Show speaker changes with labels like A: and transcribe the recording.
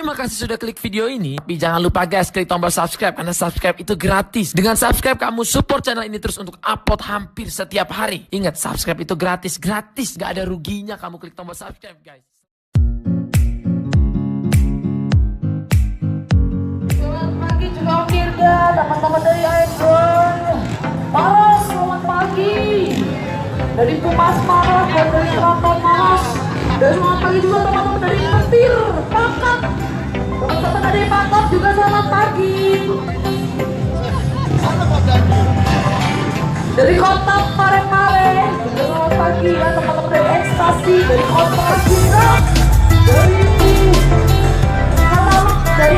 A: Terima kasih sudah klik video ini. Tapi jangan lupa guys, klik tombol subscribe karena subscribe itu gratis. Dengan subscribe kamu support channel ini terus untuk upload hampir setiap hari. Ingat, subscribe itu gratis, gak ada ruginya kamu klik tombol subscribe guys.
B: Selamat pagi juga Om Dirga, teman-teman dari Aegon. Maros, selamat pagi. Dari Pumas Maros, dari Keraton Maros. Dan selamat pagi juga teman-teman dari Petir, Pakat. Teman-teman dari Pakat juga selamat pagi. Dari Kota Parepare juga selamat pagi ya teman-teman dari Ekstasi, dari Kota juga, dari Katalog, dari